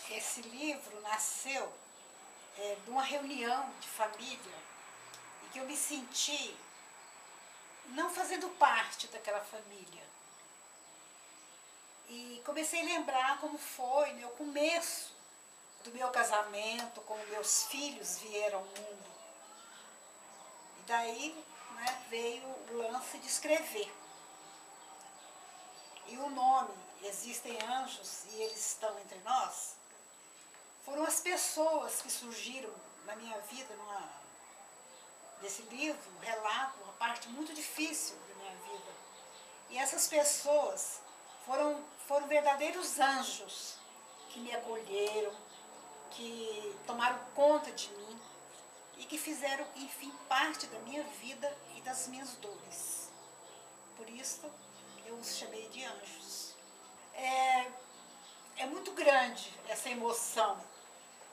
Esse livro nasceu de uma reunião de família e que eu me senti não fazendo parte daquela família. E comecei a lembrar como foi o começo do meu casamento, como meus filhos vieram ao mundo. E daí, né, veio o lance de escrever. E o nome, Existem Anjos e Eles Estão Entre Nós, foram as pessoas que surgiram na minha vida, nesse livro, um relato, uma parte muito difícil da minha vida. E essas pessoas foram verdadeiros anjos que me acolheram, que tomaram conta de mim e que fizeram, enfim, parte da minha vida e das minhas dores. Por isso, eu os chamei de anjos. É muito grande essa emoção.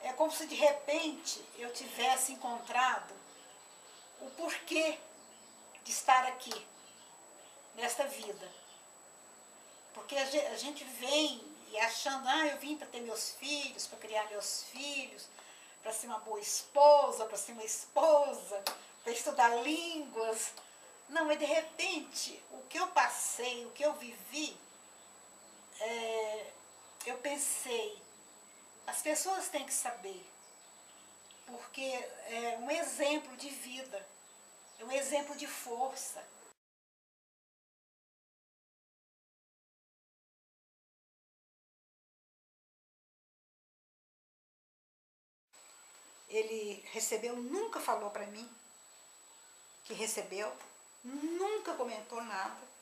É como se de repente eu tivesse encontrado o porquê de estar aqui, nesta vida. Porque a gente vem e achando, eu vim para ter meus filhos, para criar meus filhos, para ser uma boa esposa, para ser uma esposa, para estudar línguas. Não, mas de repente, o que eu passei, o que eu vivi, eu pensei, as pessoas têm que saber, porque é um exemplo de vida, é um exemplo de força. Ele recebeu, nunca falou para mim que recebeu, nunca comentou nada.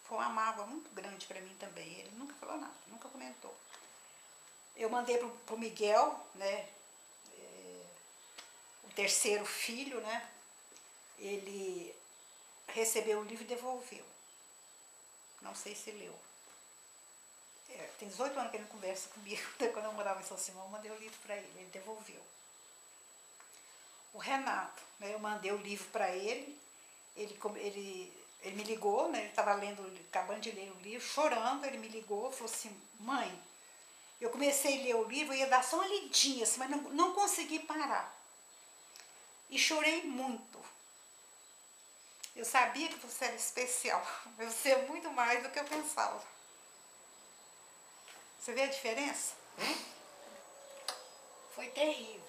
Foi uma mágoa muito grande para mim também. Ele nunca falou nada, nunca comentou. Eu mandei para o Miguel, né, o terceiro filho, né, ele recebeu o livro e devolveu. Não sei se leu. Tem 18 anos que ele não conversa comigo. Quando eu morava em São Simão, eu mandei o livro para ele devolveu. O Renato, né, eu mandei o livro para ele me ligou, né, ele estava acabando de ler o livro, chorando, ele me ligou, falou assim, mãe, eu comecei a ler o livro, eu ia dar só uma lidinha, assim, mas não consegui parar. E chorei muito. Eu sabia que você era especial, você é muito mais do que eu pensava. Você vê a diferença? Foi terrível.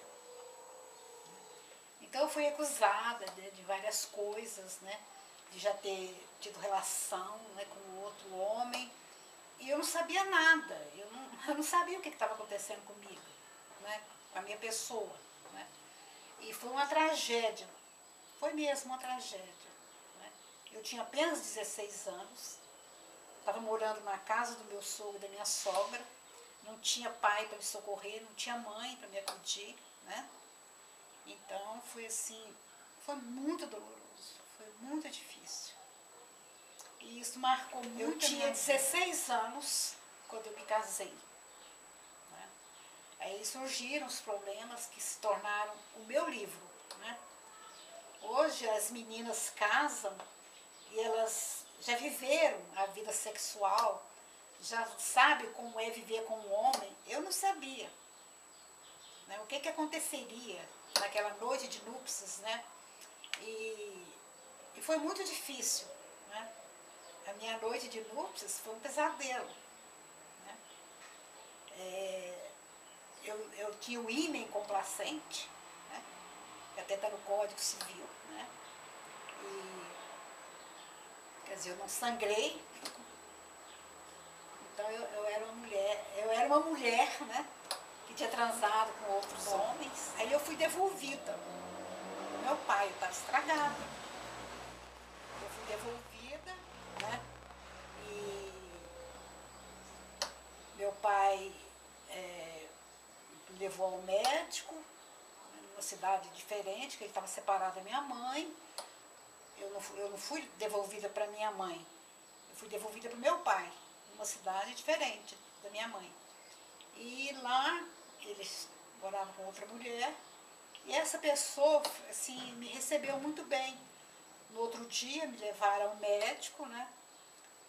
Então eu fui acusada de várias coisas, né? De já ter tido relação, né, com outro homem. E eu não sabia nada, eu não sabia o que estava acontecendo comigo, né, com a minha pessoa. Né? E foi uma tragédia, foi mesmo uma tragédia. Né? Eu tinha apenas 16 anos, estava morando na casa do meu sogro e da minha sogra, não tinha pai para me socorrer, não tinha mãe para me acudir. Né? Então foi assim, foi muito doloroso, foi muito difícil. E isso marcou muito. Eu tinha 16 anos quando eu me casei. Né? Aí surgiram os problemas que se tornaram o meu livro. Né? Hoje as meninas casam e elas já viveram a vida sexual, já sabem como é viver com um homem. Eu não sabia. Né? O que aconteceria naquela noite de núpcias, né? E foi muito difícil. Né? A minha noite de núpcias foi um pesadelo. Né? Eu tinha o ímen complacente, né? Que até está no Código Civil. Né? Quer dizer, eu não sangrei. Então eu era uma mulher, né? Que tinha transado com outros homens. Aí eu fui devolvida. Meu pai estava estragado. Eu fui devolvida, né? E meu pai me levou ao médico, numa cidade diferente, que ele estava separado da minha mãe. Eu não fui devolvida para minha mãe, eu fui devolvida para o meu pai, numa cidade diferente da minha mãe. E lá eles moravam com outra mulher, e essa pessoa assim, me recebeu muito bem. No outro dia me levaram ao médico, né?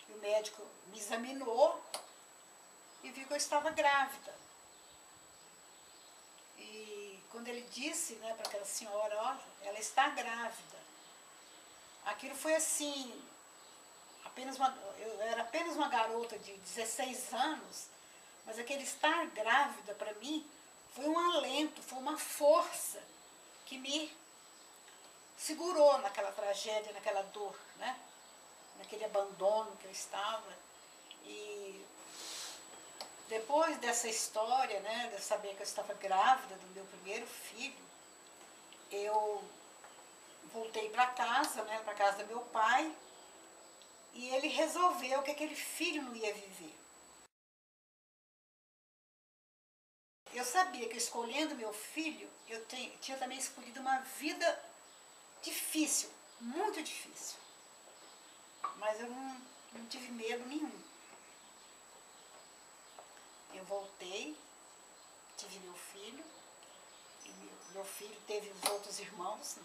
E o médico me examinou e viu que eu estava grávida. E quando ele disse, né, para aquela senhora, olha, ela está grávida. Aquilo foi assim, eu era apenas uma garota de 16 anos, mas aquele estar grávida para mim foi um alento, foi uma força que me segurou naquela tragédia, naquela dor, né? Naquele abandono que eu estava. E depois dessa história, né, de saber que eu estava grávida do meu primeiro filho, eu voltei para casa, né, para casa do meu pai, e ele resolveu que aquele filho não ia viver. Eu sabia que escolhendo meu filho, eu tinha também escolhido uma vida difícil, muito difícil. Mas eu não tive medo nenhum. Eu voltei, tive meu filho, e meu filho teve os outros irmãos,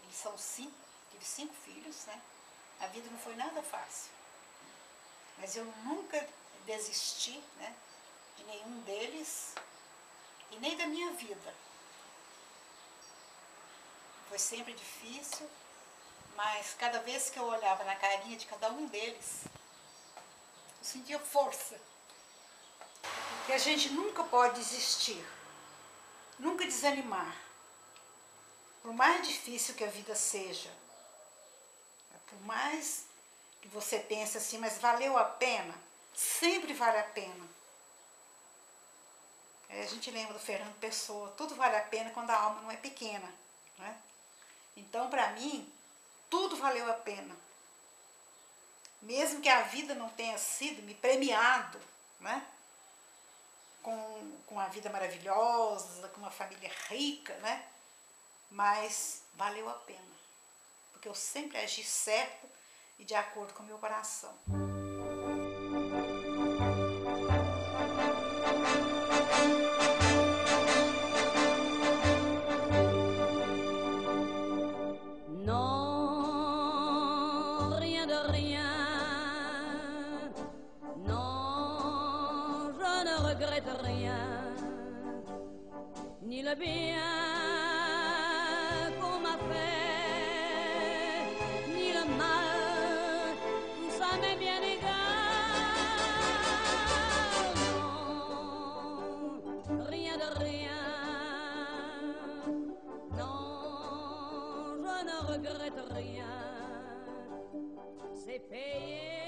eles são 5, tive 5 filhos, né? A vida não foi nada fácil. Mas eu nunca desisti, né, de nenhum deles e nem da minha vida. Foi sempre difícil, mas cada vez que eu olhava na carinha de cada um deles, eu sentia força. Que a gente nunca pode desistir, nunca desanimar. Por mais difícil que a vida seja, por mais que você pense assim, mas valeu a pena? Sempre vale a pena. A gente lembra do Fernando Pessoa, tudo vale a pena quando a alma não é pequena, né? Então, para mim, tudo valeu a pena. Mesmo que a vida não tenha sido me premiado, né, com uma vida maravilhosa, com uma família rica, né, mas valeu a pena. Porque eu sempre agi certo e de acordo com o meu coração. Non, rien de rien. Non, je ne regrette rien. Ni le bien qu'on m'a fait, ni le mal, tout ça m'est bien égal. Non, rien de rien. Non, je ne regrette rien. C'est payé.